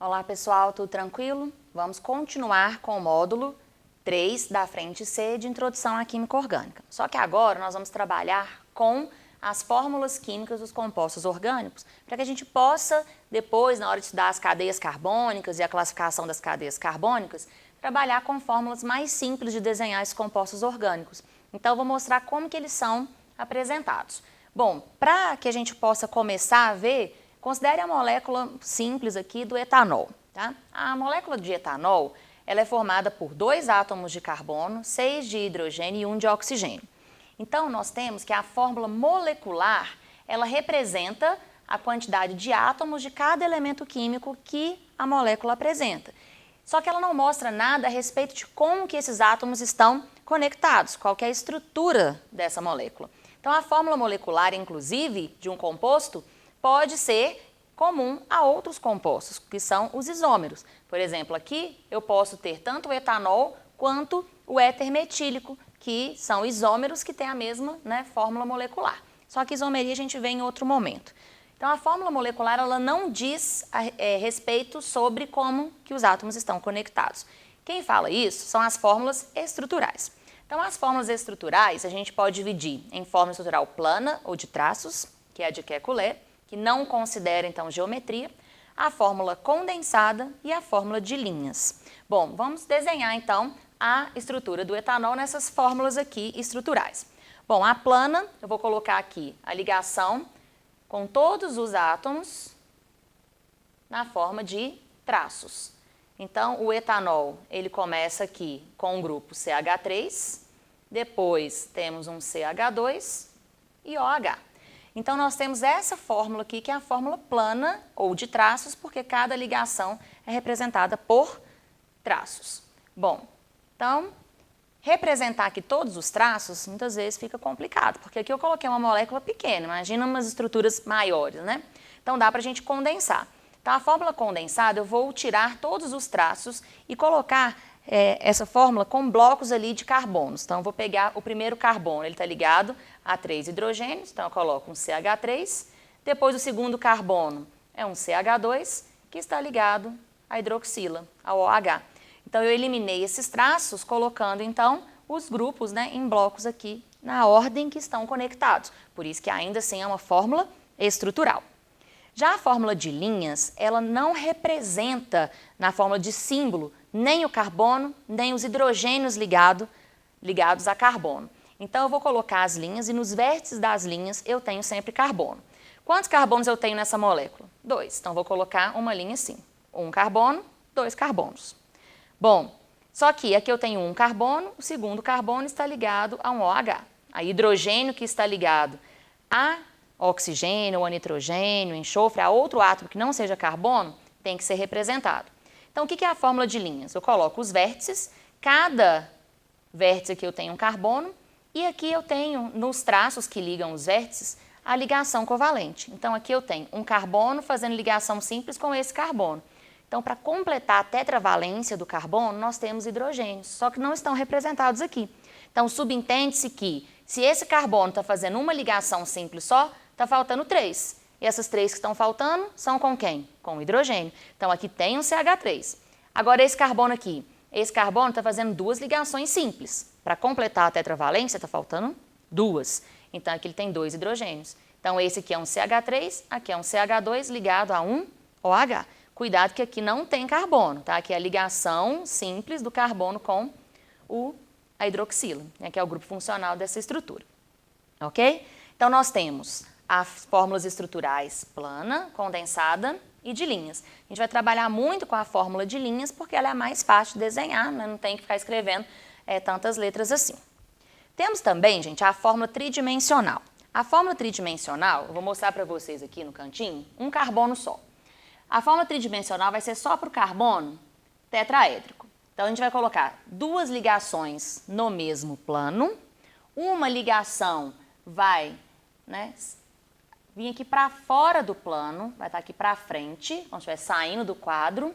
Olá pessoal, tudo tranquilo? Vamos continuar com o módulo 3 da frente C de Introdução à Química Orgânica. Só que agora nós vamos trabalhar com as fórmulas químicas dos compostos orgânicos, para que a gente possa, depois, na hora de estudar as cadeias carbônicas e a classificação das cadeias carbônicas, trabalhar com fórmulas mais simples de desenhar esses compostos orgânicos. Então, eu vou mostrar como que eles são apresentados. Bom, para que a gente possa começar a ver, considere a molécula simples aqui do etanol. Tá? A molécula de etanol ela é formada por 2 átomos de carbono, 6 de hidrogênio e 1 de oxigênio. Então, nós temos que a fórmula molecular, ela representa a quantidade de átomos de cada elemento químico que a molécula apresenta. Só que ela não mostra nada a respeito de como que esses átomos estão conectados, qual que é a estrutura dessa molécula. Então, a fórmula molecular, inclusive, de um composto, pode ser comum a outros compostos, que são os isômeros. Por exemplo, aqui eu posso ter tanto o etanol quanto o éter metílico, que são isômeros que têm a mesma fórmula molecular. Só que isomeria a gente vê em outro momento. Então, a fórmula molecular ela não diz respeito sobre como que os átomos estão conectados. Quem fala isso são as fórmulas estruturais. Então, as fórmulas estruturais a gente pode dividir em fórmula estrutural plana ou de traços, que é a de Kekulé, que não considera, então, geometria, a fórmula condensada e a fórmula de linhas. Bom, vamos desenhar, então, a estrutura do etanol nessas fórmulas aqui estruturais. Bom, a plana, eu vou colocar aqui a ligação com todos os átomos na forma de traços. Então, o etanol, ele começa aqui com o grupo CH3, depois temos um CH2 e OH. Então, nós temos essa fórmula aqui, que é a fórmula plana ou de traços, porque cada ligação é representada por traços. Bom, então, representar aqui todos os traços, muitas vezes fica complicado, porque aqui eu coloquei uma molécula pequena, imagina umas estruturas maiores, né? Então, dá para a gente condensar. Então, a fórmula condensada, eu vou tirar todos os traços e colocar essa fórmula com blocos ali de carbonos. Então, eu vou pegar o primeiro carbono, ele está ligado a 3 hidrogênios, então eu coloco um CH3. Depois, o segundo carbono é um CH2, que está ligado à hidroxila, ao OH. Então, eu eliminei esses traços, colocando, então, os grupos em blocos aqui, na ordem que estão conectados. Por isso que ainda assim é uma fórmula estrutural. Já a fórmula de linhas, ela não representa, na fórmula de símbolo, nem o carbono, nem os hidrogênios ligados a carbono. Então, eu vou colocar as linhas e nos vértices das linhas eu tenho sempre carbono. Quantos carbonos eu tenho nessa molécula? 2. Então, vou colocar uma linha assim. 1 carbono, 2 carbonos. Bom, só que aqui eu tenho 1 carbono, o segundo carbono está ligado a um OH. A hidrogênio que está ligado a oxigênio, a nitrogênio, enxofre, a outro átomo que não seja carbono, tem que ser representado. Então, o que é a fórmula de linhas? Eu coloco os vértices, cada vértice aqui eu tenho um carbono, e aqui eu tenho, nos traços que ligam os vértices, a ligação covalente. Então, aqui eu tenho um carbono fazendo ligação simples com esse carbono. Então, para completar a tetravalência do carbono, nós temos hidrogênios, só que não estão representados aqui. Então, subentende-se que, se esse carbono está fazendo uma ligação simples só, está faltando 3. E essas 3 que estão faltando são com quem? Com o hidrogênio. Então, aqui tem um CH3. Agora, esse carbono aqui. Esse carbono está fazendo 2 ligações simples. Para completar a tetravalência, está faltando 2. Então, aqui ele tem 2 hidrogênios. Então, esse aqui é um CH3, aqui é um CH2 ligado a um OH. Cuidado que aqui não tem carbono, tá? Aqui é a ligação simples do carbono com a hidroxila, que é o grupo funcional dessa estrutura. Ok? Então, nós temos as fórmulas estruturais plana, condensada e de linhas. A gente vai trabalhar muito com a fórmula de linhas porque ela é mais fácil de desenhar, né? Não tem que ficar escrevendo tantas letras assim. Temos também, gente, a fórmula tridimensional. A fórmula tridimensional, eu vou mostrar para vocês aqui no cantinho, um carbono só. A fórmula tridimensional vai ser só para o carbono tetraédrico. Então, a gente vai colocar 2 ligações no mesmo plano, uma ligação vai vir aqui para fora do plano, vai estar aqui para frente, como se estivesse saindo do quadro,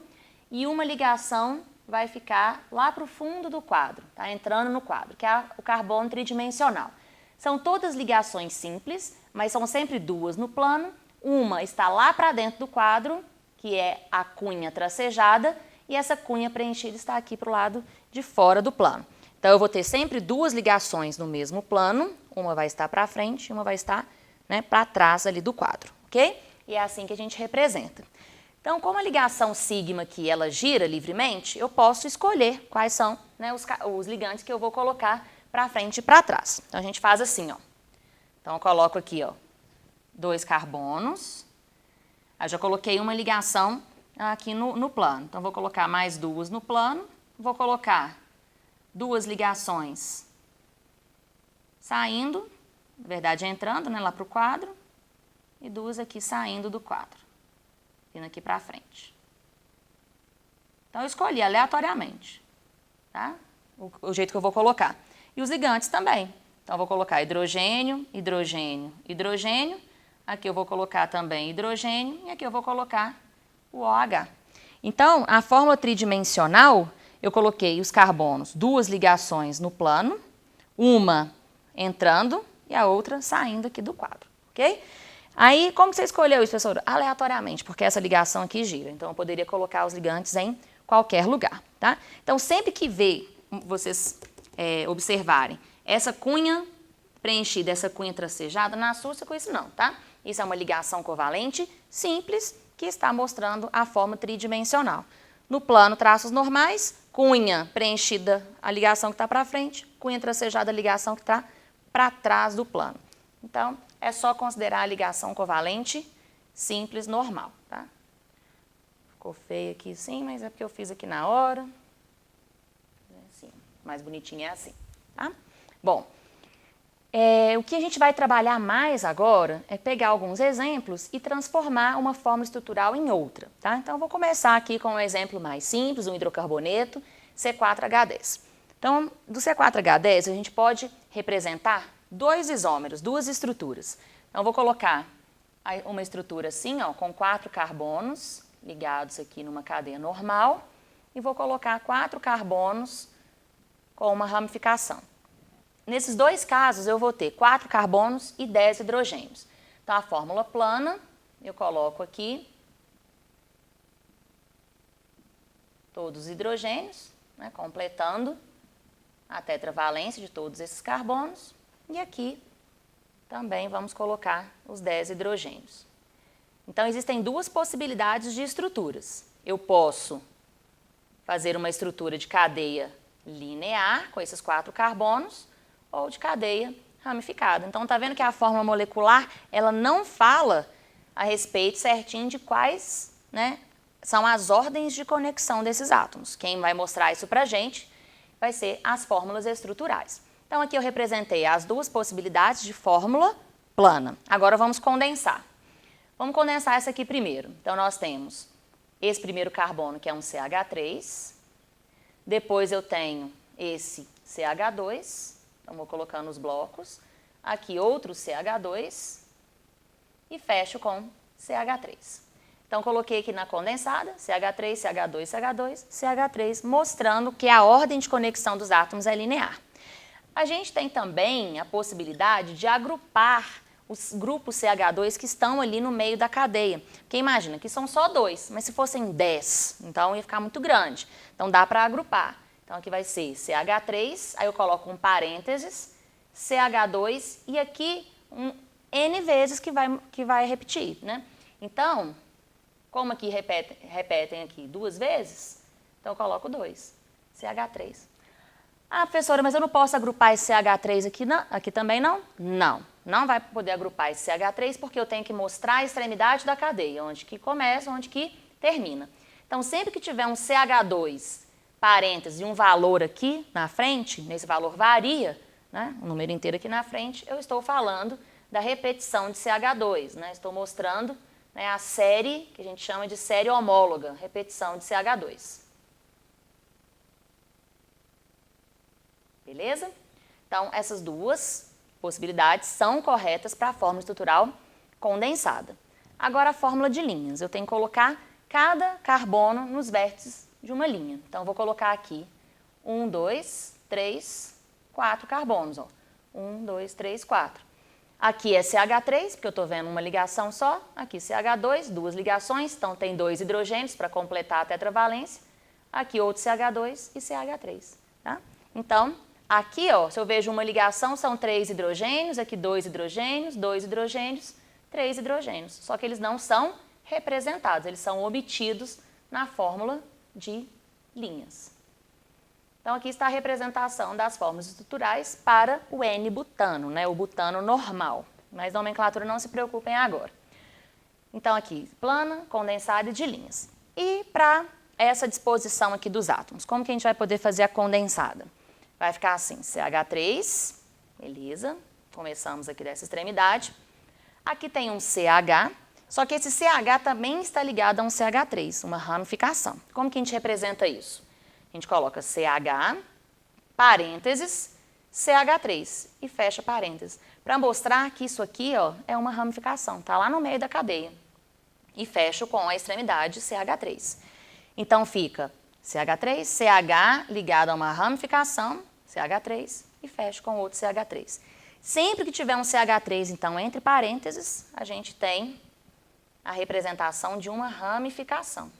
e uma ligação vai ficar lá para o fundo do quadro, tá? Entrando no quadro, que é o carbono tridimensional. São todas ligações simples, mas são sempre 2 no plano, uma está lá para dentro do quadro, que é a cunha tracejada, e essa cunha preenchida está aqui para o lado de fora do plano. Então, eu vou ter sempre duas ligações no mesmo plano, uma vai estar para frente e uma vai estar, né, para trás ali do quadro, ok? E é assim que a gente representa. Então, como a ligação sigma aqui, ela gira livremente, eu posso escolher quais são, né, os ligantes que eu vou colocar para frente e para trás. Então, a gente faz assim, ó. Então, eu coloco aqui, ó, 2 carbonos. Eu já coloquei uma ligação aqui no plano. Então, vou colocar mais 2 no plano. Vou colocar 2 ligações saindo, na verdade entrando, né, lá para o quadro, e 2 aqui saindo do quadro, vindo aqui para frente. Então, eu escolhi aleatoriamente, tá? O jeito que eu vou colocar. E os ligantes também. Então, eu vou colocar hidrogênio, hidrogênio, hidrogênio. Aqui eu vou colocar também hidrogênio e aqui eu vou colocar o OH. Então, a fórmula tridimensional, eu coloquei os carbonos, 2 ligações no plano, uma entrando e a outra saindo aqui do quadro, ok? Aí, como que você escolheu isso, professora? Aleatoriamente, porque essa ligação aqui gira. Então, eu poderia colocar os ligantes em qualquer lugar, tá? Então, sempre que vocês observarem essa cunha preenchida, essa cunha tracejada, não assusta com isso não, tá? Isso é uma ligação covalente simples que está mostrando a forma tridimensional. No plano, traços normais, cunha preenchida, a ligação que está para frente, cunha tracejada, a ligação que está para trás do plano. Então, é só considerar a ligação covalente simples, normal, tá? Ficou feio aqui sim, mas é porque eu fiz aqui na hora. Assim, mais bonitinho é assim, tá? Bom, o que a gente vai trabalhar mais agora é pegar alguns exemplos e transformar uma fórmula estrutural em outra, tá? Então, eu vou começar aqui com um exemplo mais simples, um hidrocarboneto C4H10. Então, do C4H10, a gente pode representar 2 isômeros, 2 estruturas. Então, eu vou colocar uma estrutura assim, ó, com 4 carbonos ligados aqui numa cadeia normal e vou colocar 4 carbonos com uma ramificação. Nesses 2 casos, eu vou ter 4 carbonos e 10 hidrogênios. Então, a fórmula plana, eu coloco aqui todos os hidrogênios, né, completando a tetravalência de todos esses carbonos. E aqui também vamos colocar os 10 hidrogênios. Então, existem 2 possibilidades de estruturas. Eu posso fazer uma estrutura de cadeia linear, com esses 4 carbonos, ou de cadeia ramificada. Então, tá vendo que a fórmula molecular, ela não fala a respeito certinho de quais, né, são as ordens de conexão desses átomos. Quem vai mostrar isso pra gente vai ser as fórmulas estruturais. Então, aqui eu representei as 2 possibilidades de fórmula plana. Agora, vamos condensar. Vamos condensar essa aqui primeiro. Então, nós temos esse primeiro carbono, que é um CH3. Depois, eu tenho esse CH2. Então, vou colocando os blocos. Aqui, outro CH2. E fecho com CH3. Então, coloquei aqui na condensada, CH3, CH2, CH2, CH3, mostrando que a ordem de conexão dos átomos é linear. A gente tem também a possibilidade de agrupar os grupos CH2 que estão ali no meio da cadeia. Porque imagina que são só 2, mas se fossem 10, então ia ficar muito grande. Então, dá para agrupar. Então, aqui vai ser CH3, aí eu coloco um parênteses, CH2 e aqui N vezes que vai repetir, né? Então, como aqui repetem aqui 2 vezes, então eu coloco 2, CH3. Ah, professora, mas eu não posso agrupar esse CH3 aqui, não? Aqui também não? Não vai poder agrupar esse CH3 porque eu tenho que mostrar a extremidade da cadeia, onde que começa, onde que termina. Então, sempre que tiver um CH2, parênteses, e um valor aqui na frente, nesse valor varia, né, um número inteiro aqui na frente, eu estou falando da repetição de CH2, né? Estou mostrando, né, a série, que a gente chama de série homóloga, repetição de CH2. Beleza? Então, essas 2 possibilidades são corretas para a fórmula estrutural condensada. Agora, a fórmula de linhas. Eu tenho que colocar cada carbono nos vértices de uma linha. Então, eu vou colocar aqui 1, 2, 3, 4 carbonos. Ó. 1, 2, 3, 4. Aqui é CH3, porque eu estou vendo uma ligação só. Aqui CH2, duas ligações, então tem 2 hidrogênios para completar a tetravalência. Aqui outro CH2 e CH3. Tá? Então, aqui, ó, se eu vejo uma ligação, são 3 hidrogênios, aqui 2 hidrogênios, 2 hidrogênios, 3 hidrogênios. Só que eles não são representados, eles são obtidos na fórmula de linhas. Então, aqui está a representação das fórmulas estruturais para o N-butano, né, o butano normal. Mas nomenclatura não se preocupem agora. Então, aqui, plana, condensada e de linhas. E para essa disposição aqui dos átomos, como que a gente vai poder fazer a condensada? Vai ficar assim, CH3, beleza, começamos aqui dessa extremidade. Aqui tem um CH, só que esse CH também está ligado a um CH3, uma ramificação. Como que a gente representa isso? A gente coloca CH, parênteses, CH3 e fecha parênteses, para mostrar que isso aqui, ó, é uma ramificação, está lá no meio da cadeia. E fecho com a extremidade CH3. Então fica CH3, CH ligado a uma ramificação, CH3, e fecho com outro CH3. Sempre que tiver um CH3, então, entre parênteses, a gente tem a representação de uma ramificação.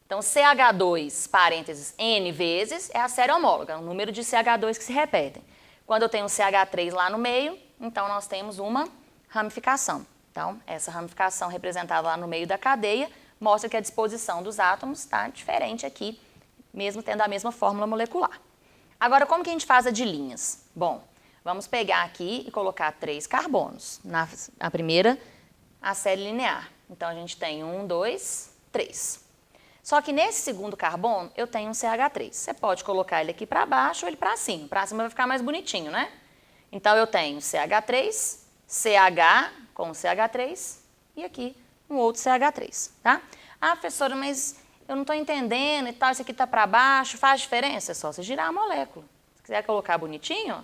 Então, CH2, parênteses, N vezes, é a série homóloga, o número de CH2 que se repetem. Quando eu tenho um CH3 lá no meio, então nós temos uma ramificação. Então, essa ramificação representada lá no meio da cadeia mostra que a disposição dos átomos está diferente aqui, mesmo tendo a mesma fórmula molecular. Agora, como que a gente faz a de linhas? Bom, vamos pegar aqui e colocar 3 carbonos. Na primeira, a série linear. Então, a gente tem 1, 2, 3. Só que nesse segundo carbono, eu tenho um CH3. Você pode colocar ele aqui para baixo ou ele para cima. Para cima vai ficar mais bonitinho, né? Então, eu tenho CH3, CH com CH3 e aqui um outro CH3, tá? Ah, professora, mas eu não estou entendendo e tal, isso aqui está para baixo, faz diferença? É só você girar a molécula. Se quiser colocar bonitinho, ó,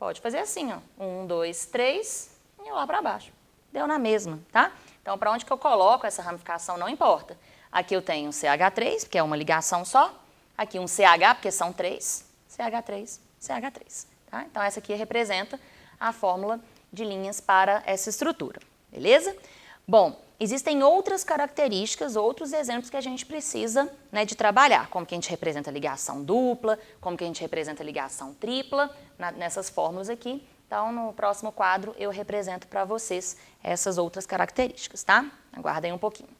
pode fazer assim, ó. 1, 2, 3 e lá para baixo. Deu na mesma, tá? Então, para onde que eu coloco essa ramificação não importa. Aqui eu tenho um CH3, porque é uma ligação só. Aqui um CH, porque são 3. CH3, CH3. Tá? Então, essa aqui representa a fórmula de linhas para essa estrutura. Beleza? Bom, existem outras características, outros exemplos que a gente precisa, né, de trabalhar. Como que a gente representa ligação dupla, como que a gente representa ligação tripla, nessas fórmulas aqui. Então, no próximo quadro, eu represento para vocês essas outras características, tá? Aguardem um pouquinho.